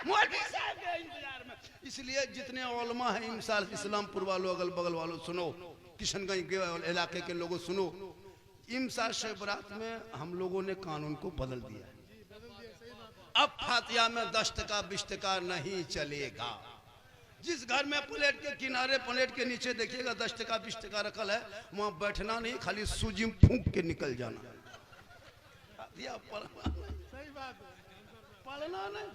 मौलवी साहब के इंतजार में। इसलिए जितने उलमा हैं इमसाल इस्लामपुर वालों, अगल बगल वालों सुनो, किशनगंज के इलाके के लोगों सुनो, इमसाल शब बरात में हम लोगों ने कानून को बदल दिया। अब फातिया में 10 टका 20 टका नहीं चलेगा। जिस घर में प्लेट के किनारे प्लेट के नीचे देखिएगा 10 टका 20 टका रखल है, वहां बैठना नहीं, खाली सूजी में फूंक के निकल जाना। पढ़ना नहीं,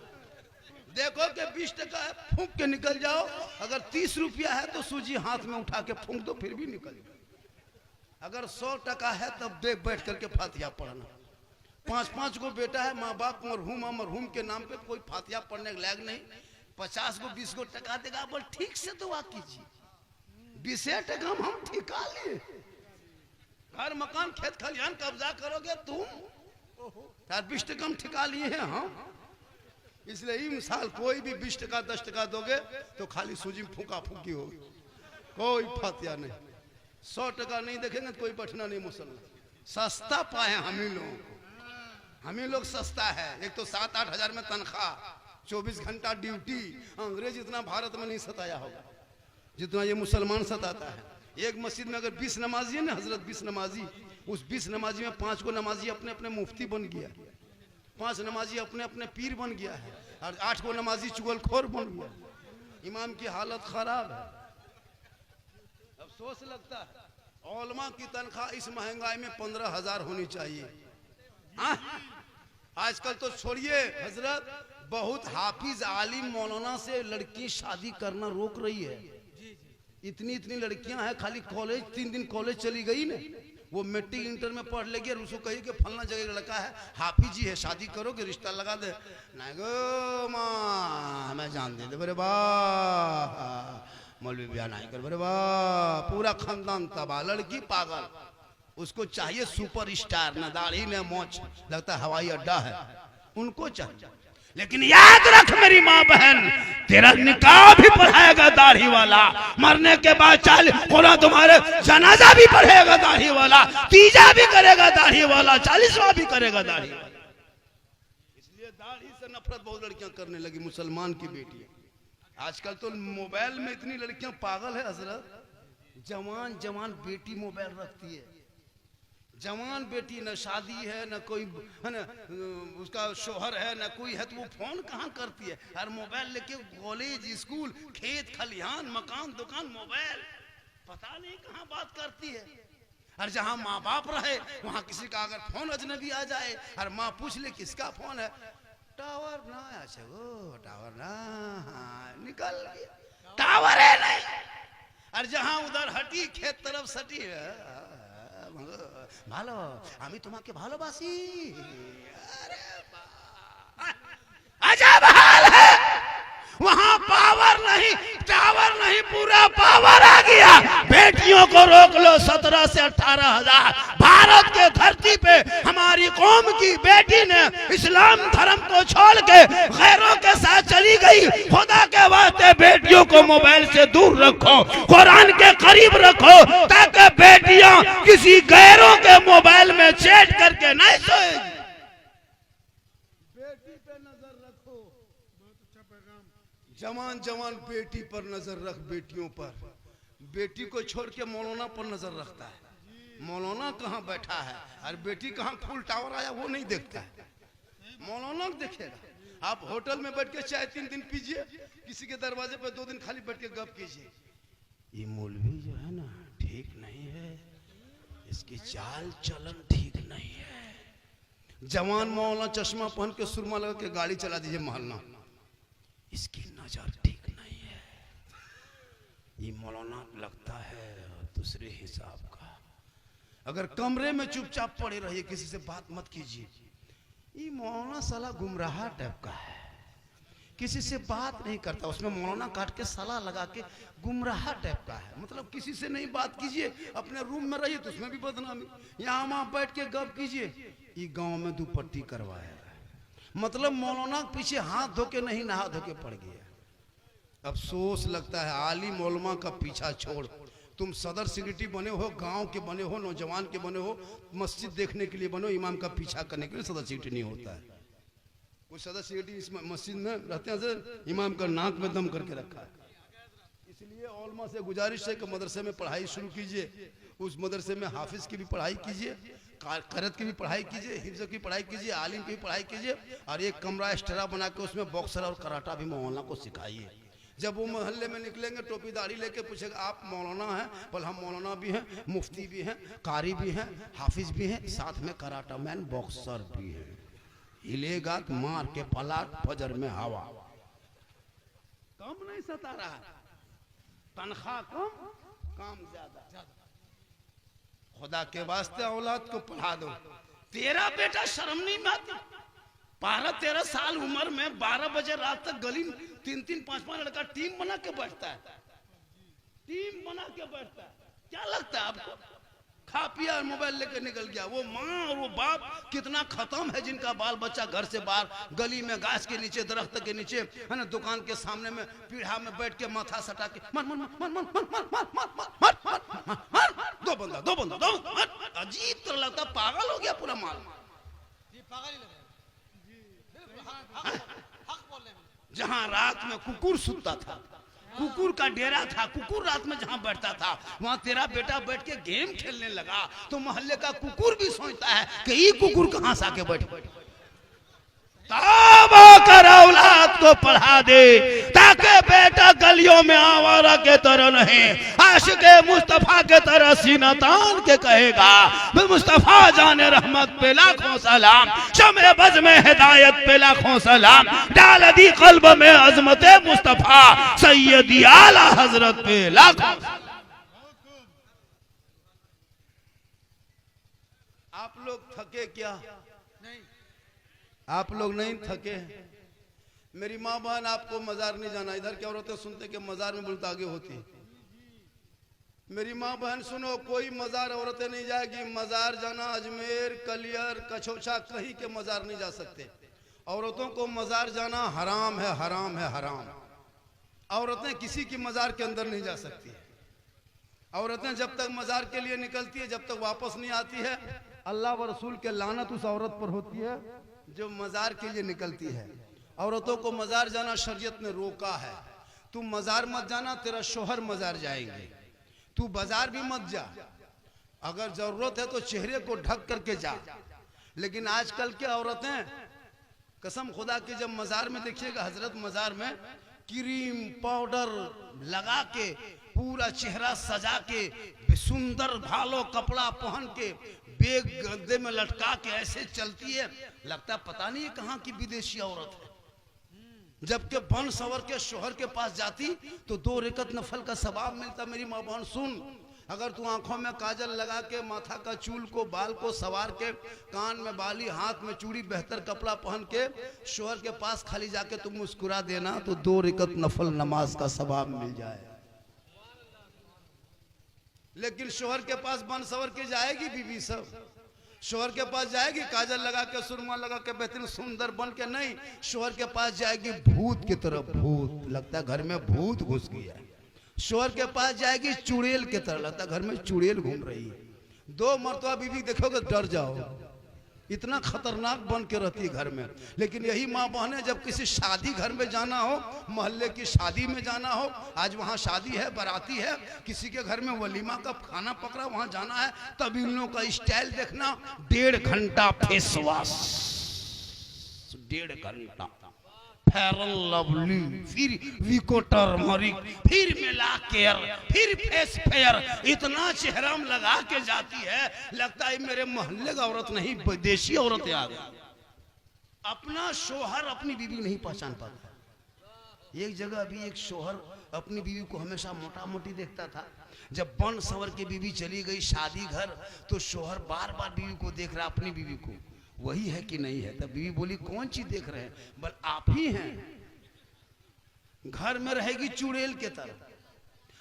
देखो कि 20 टका है, फूंक के निकल जाओ। अगर 30 रुपया है तो सूजी हाथ में उठा के फूंक दो, फिर भी निकल जाओ। अगर 100 टका है तब देख बैठ करके फातिया पढ़ना। 5-5 को बेटा है, माँ बाप मरहूम के नाम पे कोई फातिया पढ़ने के लायक नहीं। 50 को 20 को टका देगा, बोल ठीक से दुआ कीजिए। 20 टका हम ठिका लिए, घर मकान खेत खलिहान कब्जा करोगे तुम, 20 टका हम ठिका लिए हैं हम। इसलिए इमसाल कोई भी 20 टका 10 टका दोगे तो खाली सूजी में फूका फूकी होगी, कोई फातिया नहीं। 100 टका नहीं देखेंगे तो कोई बैठना नहीं मुसलमान। सस्ता पाए हम ही लोग सस्ता है। एक तो 7-8 हजार में तनख्वाह, 24 घंटा ड्यूटी। अंग्रेज इतना भारत में नहीं सताया होगा जितना ये मुसलमान सताता है। एक मस्जिद में अगर 20 नमाजी है ना हजरत, 20 नमाजी, उस 20 नमाजी में 5 को नमाजी अपने अपने मुफ्ती बन गया, 5 नमाजी अपने अपने पीर बन गया है, और 8 को नमाजी चुगलखोर बन गया। इमाम की हालत खराब है। अफसोस लगता है उलमा की तनख्वाह इस महंगाई में 15,000 होनी चाहिए। आजकल तो छोड़िए हजरत, बहुत हाफिज आलिम मौलाना से लड़की शादी करना रोक रही है। इतनी इतनी लड़कियां हैं, खाली कॉलेज 3 दिन कॉलेज चली गई ना, वो मैट्रिक इंटर में पढ़ लेगी और उसको कही कि फलना जगह लड़का है हाफिज जी है, शादी करोगे रिश्ता लगा दे। नहीं गो माँ मैं जान दे बरे वाह, मौलवी ब्याह नहीं कर बरे वाह, पूरा खानदान तबाह, लड़की पागल। उसको चाहिए सुपर स्टार, न दाढ़ी न मोछ, लगता है हवाई अड्डा है, उनको चाहिए। लेकिन याद रख मेरी माँ बहन, तेरा निकाह भी पढ़ाएगा दाढ़ी वाला, मरने के बाद तुम्हारे जनाजा भी पढ़ेगा दाढ़ी वाला, तीजा भी करेगा दाढ़ी वाला, 40वां भी करेगा दाढ़ी वाला। इसलिए दाढ़ी से नफरत बहुत लड़कियां करने लगी, मुसलमान की बेटियां। आजकल तो मोबाइल में इतनी लड़कियां पागल है हजरत, जवान जवान बेटी मोबाइल रखती है। जवान बेटी, न शादी है न कोई है न उसका शोहर है न कोई है, तो वो फोन कहाँ करती है? हर मोबाइल लेके कॉलेज स्कूल खेत खलिहान मकान दुकान मोबाइल, पता नहीं कहाँ बात करती है। और जहाँ माँ बाप रहे वहाँ किसी का अगर फोन अजनबी आ जाए और माँ पूछ ले किसका फोन है, टावर ना, अच्छा वो टावर ना, हाँ निकल गया, टावर है नहीं। और जहाँ उधर हटी खेत तरफ सटी है, ভালো আমি তোমাকে ভালোবাসি, अरे अजब हाल है। वहां पावर नहीं टावर नहीं, पूरा पावर आ गया। बेटियों को रोक लो 17 से 18 हजार। भारत के धरती पे हमारी कौम की बेटी ने इस्लाम धर्म को छोड़ के गैरों के साथ चली गई। खुदा के वास्ते बेटियों को मोबाइल से दूर रखो, कुरान के करीब रखो, ताकि बेटियां किसी गैरों के मोबाइल में चैट करके नहीं सोएगी। जवान जवान बेटी पर नजर रख, बेटियों पर। बेटी को छोड़ के मौलाना पर नजर रखता है। मौलाना कहाँ बैठा है और बेटी कहाँ फुल टावर आया वो नहीं देखता है, मौलाना देखेगा। आप होटल में बैठ के चाय 3 दिन पीजिए, किसी के दरवाजे पे 2 दिन खाली बैठ के गप कीजिए, ये मौलवी जो है ना ठीक नहीं है, इसकी चाल चलन ठीक नहीं है। जवान मौलाना चश्मा पहन के सुरमा लगा के गाड़ी चला दीजिए मोहल्ला, इसकी नजर ठीक नहीं है, ये मौलाना लगता है दूसरे हिसाब का। अगर कमरे में चुपचाप पड़े रहिए, किसी से बात मत कीजिए, ये मौलाना साला गुमराह टाइप का है, किसी से बात नहीं करता, उसमें मौलाना काट के साला लगा के गुमराह टाइप का है। मतलब किसी से नहीं बात कीजिए, अपने रूम में रहिए तो उसमें भी बदनामी, यहाँ वहां बैठ के गप कीजिए, ये गांव में दुपट्टी करवाया, मतलब मौलाना के पीछे हाथ धो के नहीं नहा धो के पड़ गया। अफसोस लगता है आलिम उलमा का पीछा छोड़, तुम सदर सेक्रेटरी बने हो, गांव के बने हो, नौजवान के बने हो, मस्जिद देखने के लिए बनो, इमाम का पीछा करने के लिए सदर सेक्रेटरी नहीं होता है। कुछ सदस्य इस मस्जिद में रहते हैं सर, इमाम का नाक में दम करके रखा है। इसलिए औलमा से गुजारिश है कि मदरसे में पढ़ाई शुरू कीजिए, उस मदरसे में हाफिज की भी पढ़ाई कीजिए, करत की भी पढ़ाई कीजिए, हिफ्ज़ की पढ़ाई कीजिए, आलिम की भी पढ़ाई कीजिए, और एक कमरा एक्स्ट्रा बना के उसमें बॉक्सर और कराटा भी मौलाना को सिखाइए। जब वो मोहल्ले में निकलेंगे टोपी दाढ़ी लेके पूछेगा आप मौलाना हैं? बोल हम मौलाना भी हैं, मुफ्ती भी हैं, कारी भी हैं, हाफिज भी हैं, साथ में कराटा मैन बॉक्सर भी है। हिलेगा तो मार के पलाट फजर में हवा। कम नहीं सता रहा है, तनख्वाह कम, काम ज्यादा। खुदा के वास्ते औलाद को पढ़ा दो। तेरा बेटा शर्म नहीं आती? 12-13 साल उम्र में 12 बजे रात तक गली 3-3, 5-5 लड़का टीम बना के बैठता है, टीम बना के बैठता है। क्या लगता है आपको? खा पिया मोबाइल लेकर निकल गया। वो माँ और वो बाप कितना खत्म है जिनका बाल बच्चा घर से बाहर गली में गाछ के नीचे, दरख्त के नीचे, है ना, दुकान के सामने में पीढ़ा में बैठ के माथा सटा के मर मर मर मर मर मर मर मर मर मर दो बंदा अजीब तो लगता, पागल हो गया पूरा माल। पागल ही जहां रात में कुकुर सुतता था, कुकुर का डेरा था, कुकुर रात में जहां बैठता था, वहां तेरा बेटा बैठ के गेम खेलने लगा, तो मोहल्ले का कुकुर भी सोचता है कि ये कुकुर कहां से आके बैठ। तब आकर औलाद को पढ़ा दे ताकि बेटा गलियों में आवारा के तरह नहीं, आशिक़े मुस्तफा के तरह सीना तान के कहेगा मुस्तफा जाने रहमत पे लाखों सलाम, शमे बज़ में हिदायत पे लाखों सलाम, डाल दी कल्ब में अज़मत मुस्तफा सैयदी आला हजरत पे लाखों। आप लोग थके क्या? आप लोग नहीं थके? मेरी माँ बहन आपको मजार नहीं जाना। इधर क्या औरतें सुनते कि मजार में बहुत आगे होती। मेरी माँ बहन सुनो, कोई मजार औरतें नहीं जाएगी। मजार जाना अजमेर, कलियर, कछोछा, कहीं के मजार नहीं जा सकते। औरतों को मजार जाना हराम है, हराम है, हराम। औरतें किसी की मजार के अंदर नहीं जा सकती। औरतें जब तक मजार के लिए निकलती है, जब तक वापस नहीं आती है, अल्लाह व रसूल के लानत उस औरत पर होती है जो मजार के लिए निकलती है। औरतों को मजार जाना शरीयत ने रोका है। तू मजार मत जाना, तेरा शोहर मजार जाएंगे। तू बाजार भी मत जा, अगर जरूरत है तो चेहरे को ढक करके जा। लेकिन आजकल के औरतें कसम खुदा की, जब मजार में देखिएगा, हजरत मजार में क्रीम पाउडर लगा के, पूरा चेहरा सजा के, सुंदर भालो कपड़ा पहन के, बेग गद्दे में लटका के ऐसे चलती है, लगता है पता नहीं कहाँ की विदेशी औरत है। जबकि बन सवर के शोहर के पास जाती तो 2 रकत नफल का सवाब मिलता। मेरी माँ बहन सुन, अगर तू आंखों में काजल लगा के, माथा का चूल को, बाल को सवार के, कान में बाली, हाथ में चूड़ी, बेहतर कपड़ा पहन के शोहर के पास खाली जाके तुम मुस्कुरा देना तो 2 रकत नफल नमाज का सवाब मिल जाए। लेकिन शोहर के पास बन सवर के जाएगी बीवी सब, शोहर के पास जाएगी काजल लगा के, सुरमा लगा के, बेहतरीन सुंदर बन के नहीं, शोहर के पास जाएगी भूत की तरफ। भूत लगता है घर में भूत घुस गया है। शोहर के पास जाएगी चुड़ैल की तरह, लगता है घर में चुड़ैल घूम रही है। 2 मरतबा बीवी देखोगे डर जाओ, इतना खतरनाक बन के रहती है घर में। लेकिन यही माँ बहनें जब किसी शादी घर में जाना हो, मोहल्ले की शादी में जाना हो, आज वहाँ शादी है, बाराती है, किसी के घर में वलीमा का खाना पकड़ा, वहाँ जाना है, तब इन लोगों का स्टाइल देखना, 1.5 घंटा फेस वॉश, 1.5 घंटा फेयर लवली, फिर विको टर्मरिक, फिर मिला केयर, फिर फेस फेयर, इतना चेहरा में लगा के जाती है, लगता है मेरे मोहल्ले का औरत नहीं, विदेशी औरतें आ गई। अपना शोहर अपनी बीवी नहीं पहचान पाता। एक जगह अभी एक शोहर अपनी बीवी को हमेशा मोटा मोटी देखता था। जब बन सवर की बीवी चली गई शादी घर, तो शोहर बार बार बीवी को देख रहा, अपनी बीवी को, वही है कि नहीं है। तब बीवी बोली कौन चीज देख रहे हैं? बल आप ही हैं। घर में रहेगी चुड़ैल के तरह,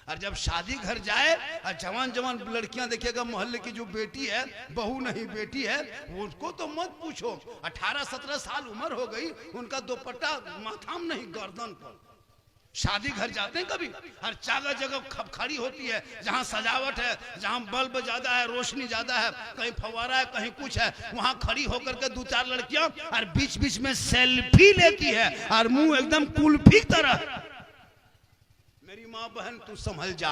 और जब शादी घर जाए और जवान जवान लड़कियां देखेगा, मोहल्ले की जो बेटी है, बहू नहीं बेटी है, उसको तो मत पूछो, 18-17 साल उम्र हो गई, उनका दुपट्टा माथा में नहीं गर्दन पर। शादी घर जाते हैं कभी, हर जगह जगह खड़ी होती है, जहाँ सजावट है, जहाँ बल्ब ज्यादा है, रोशनी ज्यादा है, कहीं फव्वारा है, कहीं कुछ है, वहां खड़ी होकर के 2-4 लड़कियां और बीच बीच में सेल्फी लेती है और मुंह एकदम कुल्फी तरह। मेरी माँ बहन तू संभल जा,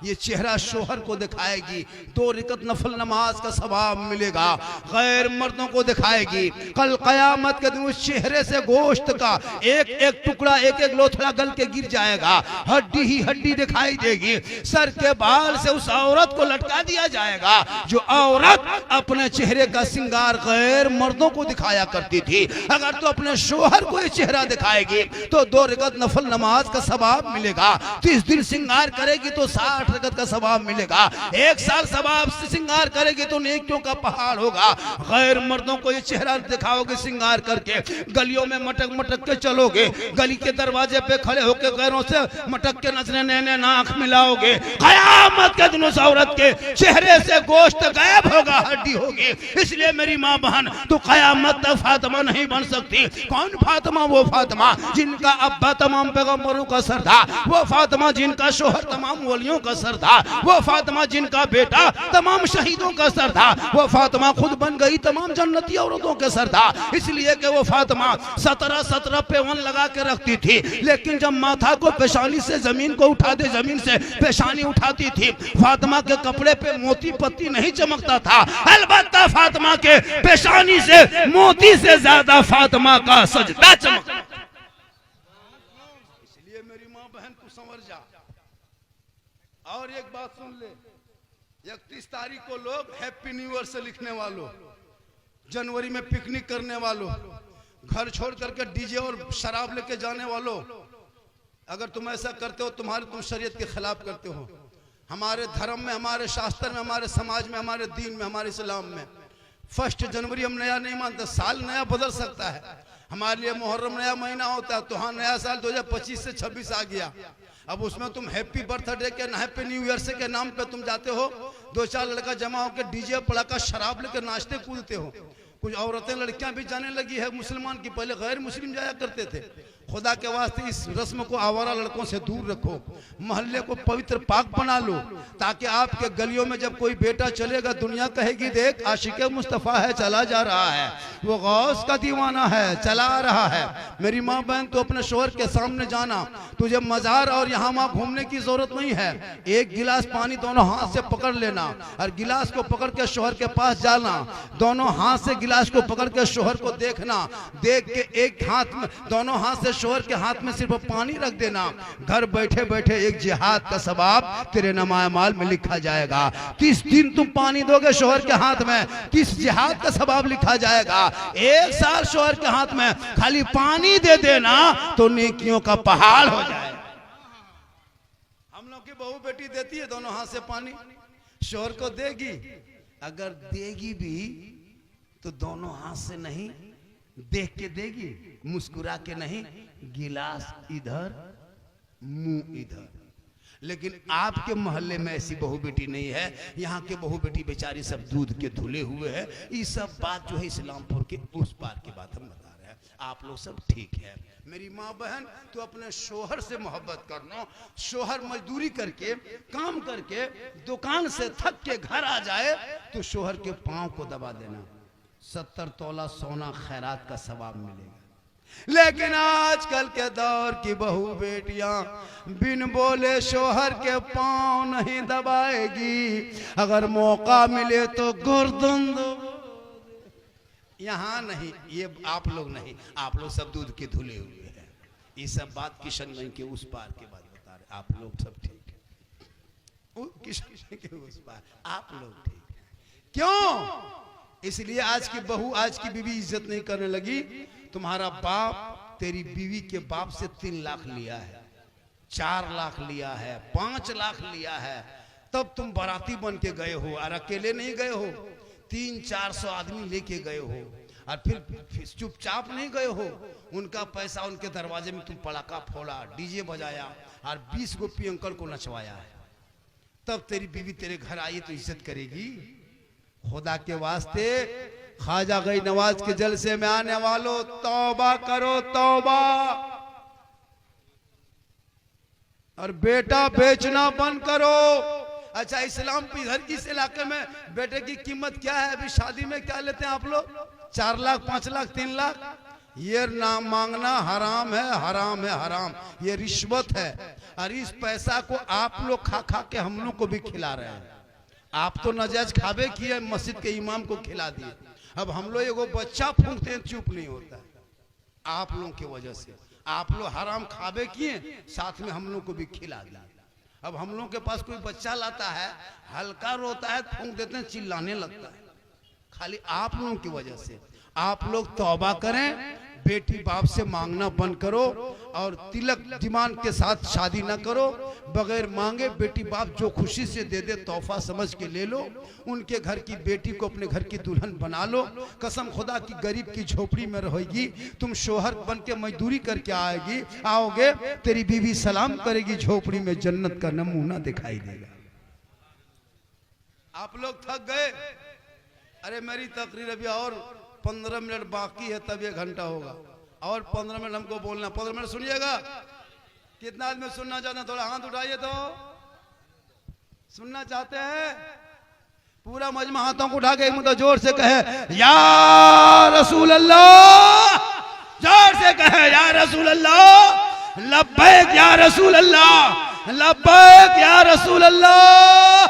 ये चेहरा शोहर को दिखाएगी, 2 रकात नफल नमाज का सवाब मिलेगा, गैर मर्दों को दिखाएगी। कल कयामत के दिन उस चेहरे से गोश्त का एक एक टुकड़ा, एक एक लोथड़ा गल के गिर जाएगा, हड्डी ही हड्डी दिखाई देगी। सर के बाल से उस औरत को लटका दिया जाएगा जो औरत अपने चेहरे का श्रृंगार गैर मर्दों को दिखाया करती थी। अगर तू अपने शोहर को ये चेहरा दिखाएगी तो 2 रकात नफल नमाज का सवाब मिलेगा। 30 दिन श्रृंगार करेगी तो 60 रकात का सवाब मिलेगा। 1 साल सवाब से श्रृंगार करेगी तो नेकियों का पहाड़ होगा। गैर मर्दों को ये चेहरा दिखाओगे श्रृंगार करके, गलियों में मटक मटक के चलोगे, गली के दरवाजे पे खड़े होकर गैरों से मटक के नजरें नैने नाक मिलाओगे, कयामत के दिन उस औरत के चेहरे से गोश्त गायब होगा, हड्डी होगी। इसलिए मेरी माँ बहन तू कयामत तक फातिमा नहीं बन सकती। कौन फातिमा? वो फातिमा जिनका अब्बा तमाम पैगंबरों का सर था, वो फातिमा जिनका शोहर तमाम वलियों का सर था, वो फातिमा जिनका बेटा तमाम शहीदों का सर था, वो फातिमा खुद बन गई तमाम जन्नती औरतों के सर था। इसलिए कि वो फातिमा 17 पेवन लगा के रखती थी, लेकिन जब माथा को पेशानी से जमीन को उठा दे, जमीन से पेशानी उठाती थी, फातिमा के कपड़े पे मोती पत्ती नहीं चमकता था। अलबत्ता फातिमा के पेशानी से मोती से ज्यादा फातिमा का सजदा चमकता। और एक बात सुन ले, 31 तारीख को लोग हैप्पी न्यू ईयर से लिखने वालों, जनवरी में पिकनिक करने वालों, घर छोड़ करके डीजे और शराब लेके जाने वालों, अगर तुम ऐसा करते हो तुम शरीयत के खिलाफ करते हो। हमारे धर्म में, हमारे शास्त्र में, हमारे समाज में, हमारे दीन में, हमारे इस्लाम में 1 जनवरी हम नया नहीं मानते। साल नया बदल सकता है, हमारे लिए मुहर्रम नया महीना होता है, तो हाँ नया साल 2025 से 26 आ गया। अब उसमें तुम हैप्पी बर्थडे के, हैप्पी न्यू ईयर से के नाम पे तुम जाते हो, 2-4 लड़का जमा होकर डीजे पड़ाका शराब लेकर नाचते कूदते हो। कुछ औरतें लड़कियां भी जाने लगी है मुसलमान की, पहले गैर मुस्लिम जाया करते थे। खुदा के वास्ते इस रस्म को आवारा लड़कों से दूर रखो, मोहल्ले को पवित्र पाक बना लो, ताकि आपके गलियों में जब कोई बेटा चलेगा दुनिया कहेगी देख आशिक मुस्तफ़ा है, चला जा रहा है, वो गौस का दीवाना है, चला रहा है। मेरी माँ बहन तो अपने शोहर के सामने जाना, तुझे मजार और यहाँ वहाँ घूमने की जरूरत नहीं है। एक गिलास पानी दोनों हाथ से पकड़ लेना और गिलास को पकड़ के शोहर के पास जाना, दोनों हाथ से गिलास को पकड़ के शोहर को देखना, देख के एक हाथ में, दोनों हाथ से शोहर के हाथ में सिर्फ पानी रख देना। घर बैठे बैठे एक जिहाद का सवाब तेरे नमाए माल में लिखा जाएगा। 30 दिन तुम पानी दोगे शोहर के हाथ में, 30 जिहाद का सवाब लिखा जाएगा। 1 साल शोहर के हाथ में खाली पानी दे देना तो नेकियों का पहाड़ हो जाएगा। हम लोग की बहू बेटी देती है दोनों हाथ से पानी, शोहर को देगी, अगर देगी भी तो दोनों हाथ से नहीं, देख के देगी, मुस्कुरा के नहीं, गिलास इधर मुंह इधर। लेकिन आपके मोहल्ले में ऐसी बहू बेटी नहीं है। यहाँ के बहू बेटी बेचारी सब दूध के धुले हुए हैं। ये सब बात जो है इस्लामपुर के उस पार की बात हम बता रहे हैं। आप लोग सब ठीक है। मेरी माँ बहन तो अपने शोहर से मोहब्बत करना। शोहर मजदूरी करके, काम करके, दुकान से थक के घर आ जाए तो शोहर के पांव को दबा देना, 70 तोला सोना खैरात का सवाब मिलेगा। लेकिन आजकल के दौर की बहू बेटियां बिन बोले शोहर के पांव नहीं दबाएगी, अगर मौका मिले तो गर्दन यहाँ नहीं। ये आप लोग नहीं, आप लोग सब दूध के धुले हुए हैं। ये सब बात किशनगंज के उस पार के बात बता रहे, आप लोग सब ठीक है। किशनगंज के उस पार आप लोग ठीक है। क्यों? इसलिए आज की बहू, आज की बीवी इज्जत नहीं करने लगी। तुम्हारा बाप तेरी बीवी के बाप से 3 लाख लिया है, 4 लाख लिया है, 5 लाख लिया है, तब तुम बाराती बन के गए हो। और अकेले नहीं गए हो, 300-400 आदमी लेके गए हो, और फिर चुपचाप नहीं गए हो। उनका पैसा उनके दरवाजे में तुम पड़ाका फोड़ा, डीजे बजाया और 20 गो पियंकर को नचवाया है। तब तेरी बीवी तेरे घर आई तो इज्जत करेगी। खुदा के वास्ते ख्वाजा गई नवाज के जलसे में आने वालों, तौबा करो तौबा। और बेटा बेचना बंद करो। अच्छा, इस्लाम इधर की इस इलाके में बेटे की कीमत क्या है? अभी शादी में क्या लेते हैं आप लोग? 4 लाख, 5 लाख, 3 लाख। ये नाम मांगना हराम है, हराम है, हराम। ये रिश्वत है। और इस पैसा को आप लोग खा खा के हम लोग को भी खिला रहे हैं। आप तो नजायज खाबे किए, मस्जिद के इमाम को खिला दिए। अब हम लोग एगो बच्चा फूंकते हैं, चुप नहीं होता है। आप लोगों की वजह से आप लोग हराम खाबे किए, साथ में हम लोग को भी खिला दिया। अब हम लोग के पास कोई बच्चा लाता है, हल्का रोता है, फूंक देते हैं, चिल्लाने लगता है, खाली आप लोगों की वजह से। आप लोग तौबा करें, बेटी बाप से मांगना बंद करो और तिलक डिमांड के साथ शादी ना करो। बगैर मांगे बेटी बाप जो खुशी से दे दे तोहफा समझ के ले लो। उनके घर की बेटी को अपने घर की दुल्हन बना लो। कसम खुदा की गरीब की झोपड़ी में रहेगी, तुम शोहर बन के मजदूरी करके आओगे, तेरी बीवी सलाम करेगी, झोपड़ी में जन्नत का नमूना दिखाई देगा। आप लोग थक गए? अरे मेरी तकरीर अभी और 15 मिनट बाकी है, तब 1 घंटा होगा। और 15 मिनट हमको बोलना। 15 मिनट सुनिएगा। कितना आदमी सुनना चाहते हैं? थोड़ा हाथ उठाइए तो। सुनना चाहते हैं? पूरा मजमा हाथों को उठा के एक मतलब जोर से कहे या रसूल अल्लाह। जोर से कहे या रसूल अल्लाह। लब्बैक या रसूल अल्लाह, लब्बैक या रसूल अल्लाह।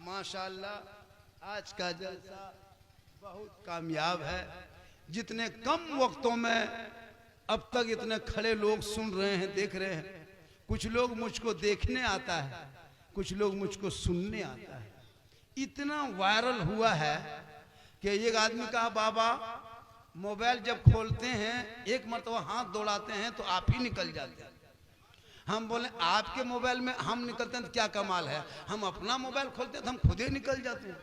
माशाअल्लाह, आज का जलसा बहुत कामयाब है। जितने कम वक्तों में अब तक इतने खड़े लोग सुन रहे हैं, देख रहे हैं। कुछ लोग मुझको देखने आता है, कुछ लोग मुझको सुनने आता है। इतना वायरल हुआ है कि एक आदमी कहा, बाबा मोबाइल जब खोलते हैं एक मरतबा हाथ दौड़ाते हैं तो आप ही निकल जाते हैं। हम बोले आपके मोबाइल में हम निकलते हैं तो क्या कमाल है? हम अपना मोबाइल खोलते हैं तो हम खुद ही निकल जाते हैं,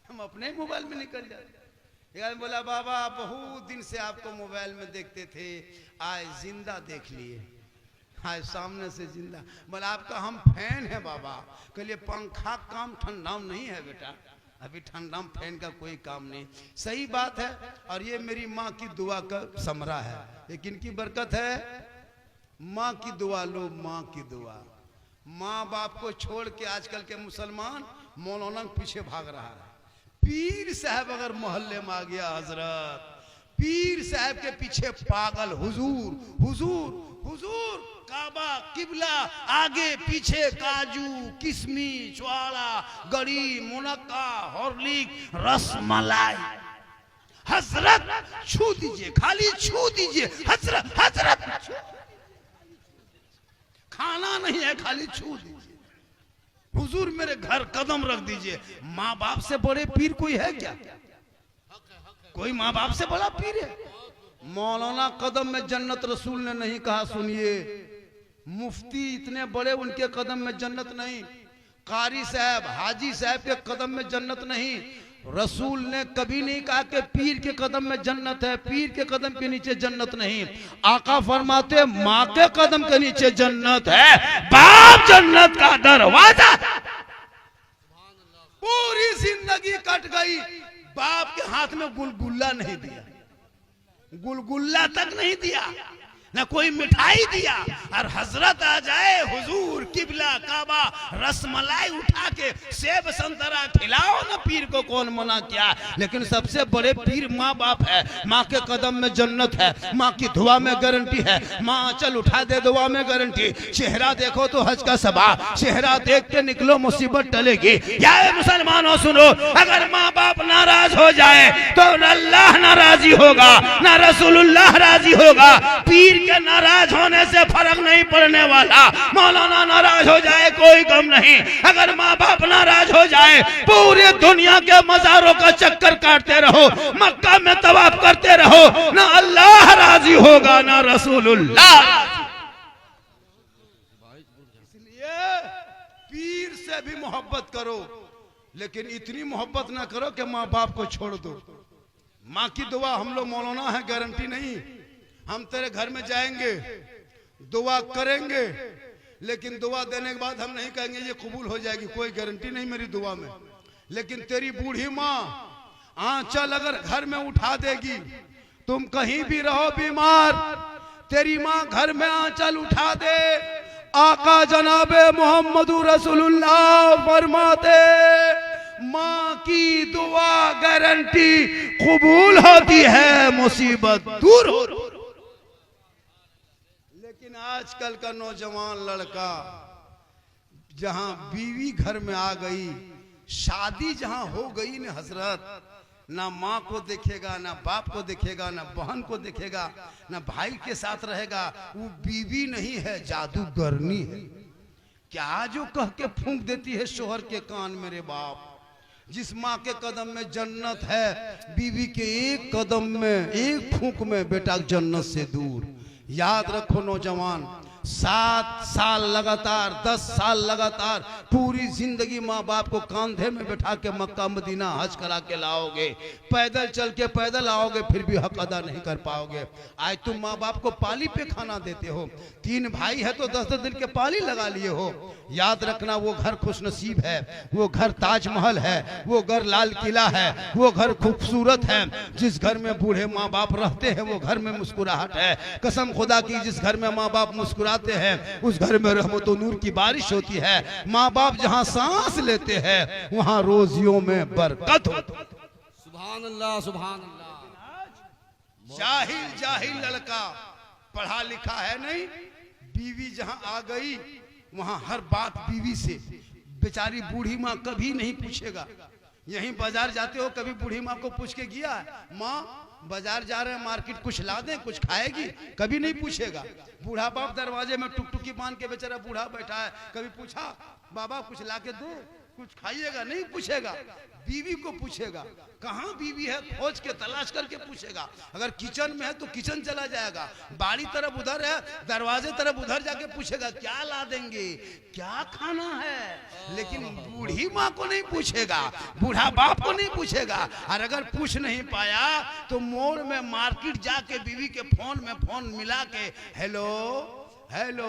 हम अपने मोबाइल में निकल जाते। एक बोला, बाबा बहुत दिन से आपको मोबाइल में देखते थे, आज जिंदा देख लिए, आज सामने से जिंदा। बोला आपका हम फैन है बाबा। कहलिए पंखा काम ठंडा नहीं है बेटा, अभी ठंडा फैन का कोई काम नहीं। सही बात है। और ये मेरी माँ की दुआ का समरा है। ये किनकी बरकत है? माँ की दुआ लो, माँ की दुआ। माँ बाप को छोड़ के आजकल के मुसलमान मौलाना के पीछे भाग रहा है। पीर साहब अगर मोहल्ले में आ गया, हजरत पीर साहब के पीछे पागल, हुजूर हुजूर हुजूर, काबा, किबला, आगे पीछे काजू, किशमी, ज्वाला, गड़ी, मुनक्का, हॉर्लिक, रसमलाई। हजरत छू दीजिए, खाली छू दीजिए, हजरत हजरत खाना नहीं है, खाली छू दीजिए। हुजूर मेरे घर कदम रख दीजिए। माँ बाप से बड़े पीर कोई है क्या? कोई माँ बाप से बड़ा पीर है? मौलाना कदम में जन्नत रसूल ने नहीं कहा, सुनिए। मुफ्ती इतने बड़े, उनके कदम में जन्नत नहीं। कारी साहब, हाजी साहब के कदम में जन्नत नहीं। रसूल ने कभी नहीं कहा कि पीर के कदम में जन्नत है, पीर के कदम के नीचे जन्नत नहीं। आका फरमाते माँ के कदम के नीचे जन्नत है, बाप जन्नत का दरवाजा। पूरी जिंदगी कट गई, बाप के हाथ में गुलगुल्ला नहीं दिया, गुलगुल्ला तक नहीं दिया, ना कोई मिठाई दिया। और हजरत आ जाए, हुजूर, किबला, काबा, रसमलाई उठा के सेब संतरा खिलाओ ना, पीर को कौन मना किया? लेकिन सबसे बड़े पीर माँ बाप है। माँ के कदम में जन्नत है, माँ की दुआ में गारंटी है। माँ चल उठा दे, दुआ में गारंटी। चेहरा देखो तो हज का सबाब, चेहरा देख के निकलो मुसीबत टलेगी। या मुसलमानों सुनो, अगर माँ बाप नाराज हो जाए तो अल्लाह नाराजी होगा, ना रसूलुल्लाह राजी होगा। पीर के नाराज होने से फर्क नहीं पड़ने वाला। मौलाना नाराज हो जाए कोई गम नहीं, अगर माँ बाप नाराज हो जाए पूरी दुनिया के मज़ारों का चक्कर काटते रहो, मक्का में तवाफ करते रहो, ना अल्लाह राजी होगा ना रसूलुल्लाह। इसलिए पीर से भी मोहब्बत करो, लेकिन इतनी मोहब्बत ना करो कि माँ बाप को छोड़ दो। माँ की दुआ हम लोग मौलाना है, गारंटी नहीं। हम तेरे घर में जाएंगे, दुआ करेंगे, लेकिन दुआ देने के बाद हम नहीं कहेंगे ये कबूल हो जाएगी, कोई गारंटी नहीं मेरी दुआ में। लेकिन तेरी बूढ़ी माँ आंचल अगर घर में उठा देगी, तुम कहीं भी रहो बीमार, तेरी माँ घर में आंचल उठा दे, आका जनाबे मोहम्मदुर रसूलुल्लाह फरमाते माँ की दुआ गारंटी कबूल होती है, मुसीबत दूर हो। लेकिन आजकल का नौजवान लड़का जहां बीवी घर में आ गई, शादी जहां हो गई न हजरत, ना माँ को देखेगा, ना बाप को देखेगा, ना बहन को देखेगा, ना भाई के साथ रहेगा। वो बीवी नहीं है, जादूगरनी है। क्या जो कह के फूंक देती है शोहर के कान, मेरे बाप। जिस माँ के कदम में जन्नत है, बीवी के एक कदम में, एक फूंक में बेटा जन्नत से दूर। याद रखो नौजवान, 7 साल लगातार, 10 साल लगातार, पूरी जिंदगी माँ बाप को कांधे में बैठा के मक्का मदीना हज करा के लाओगे, पैदल चल के पैदल आओगे, फिर भी हक अदा नहीं कर पाओगे। आज तुम माँ बाप को पाली पे खाना देते हो, 3 भाई है तो 10-10 दिन के पाली लगा लिए हो। याद रखना वो घर खुशनसीब है, वो घर ताजमहल है, वो घर लाल किला है, वो घर खूबसूरत है। जिस घर में बूढ़े माँ बाप रहते हैं वो घर में मुस्कुराहट है। कसम खुदा की, जिस घर में माँ बाप मुस्कुराते हैं उस घर में रहमत और नूर की बारिश होती है। माँ बाप जहाँ सांस लेते हैं वहाँ रोजियों में बरकत होती है। सुभान अल्लाह, सुभान अल्लाह। जाहिल जाहिल लड़का, पढ़ा लिखा है नहीं, बीवी जहाँ आ गई वहाँ हर बात बीवी से। बेचारी बूढ़ी माँ कभी नहीं पूछेगा। यहीं बाजार जाते हो, कभी बूढ़ी माँ को पूछ के गया माँ बाजार जा रहे हैं, मार्केट कुछ ला दें, कुछ खाएगी? कभी नहीं पूछेगा। बूढ़ा बाप दरवाजे में टुकटुकी बांध के बेचारा बूढ़ा बैठा है, कभी पूछा बाबा कुछ ला के दो, कुछ खाइएगा? नहीं पूछेगा। बीवी को पूछेगा, कहाँ बीवी है खोज के तलाश करके पूछेगा। अगर किचन में है तो किचन चला जाएगा, बाड़ी तरफ उधर है, दरवाजे तरफ उधर जाके पूछेगा क्या ला देंगे, क्या खाना है। लेकिन बूढ़ी माँ को नहीं पूछेगा, बूढ़ा बाप को नहीं पूछेगा। और अगर पूछ नहीं पाया तो मोड़ में मार्केट जाके बीवी के फोन में फोन मिला के हेलो हेलो,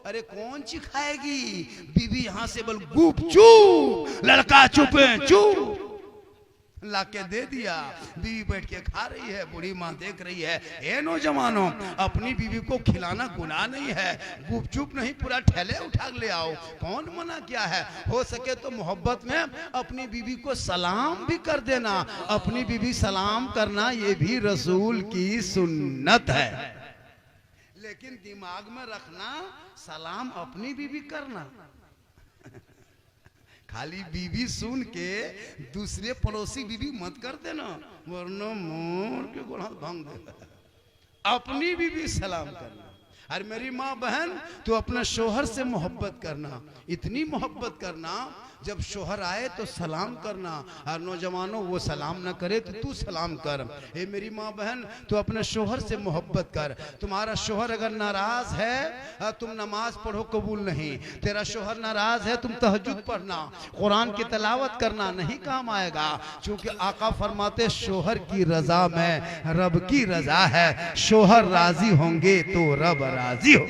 अरे कौन सी खाएगी? बीवी यहां से बोल गुप चुप, लड़का चुप है, चुप लाके दे दिया। बीवी बैठ के खा रही है, बूढ़ी माँ देख रही है। ए नौजवानों, अपनी बीवी को खिलाना गुनाह नहीं है, गुपचुप नहीं पूरा ठेले उठा ले आओ, कौन मना किया है। हो सके तो मोहब्बत में अपनी बीवी को सलाम भी कर देना। अपनी बीवी सलाम करना ये भी रसूल की सुन्नत है। लेकिन दिमाग में रखना, सलाम अपनी बीवी करना। खाली बीवी सुन के दूसरे पड़ोसी बीवी मत कर देना, वरना मोर के गोड़ा भांग दे। अपनी बीवी सलाम करना। और मेरी माँ बहन, तो अपना शोहर से मोहब्बत करना, इतनी मोहब्बत करना जब शोहर आए तो सलाम करना। और नौजवानों, वो सलाम ना करे तो तू सलाम कर। ए मेरी माँ बहन, तो अपने शोहर से मोहब्बत कर। तुम्हारा शोहर अगर नाराज है, तुम नमाज पढ़ो कबूल नहीं। तेरा शोहर नाराज है, तुम तहज्जुद पढ़ना, कुरान की तिलावत करना, नहीं काम आएगा। क्योंकि आका फरमाते शोहर की रजा में रब की रजा है। शोहर राजी होंगे तो रब राजी हो।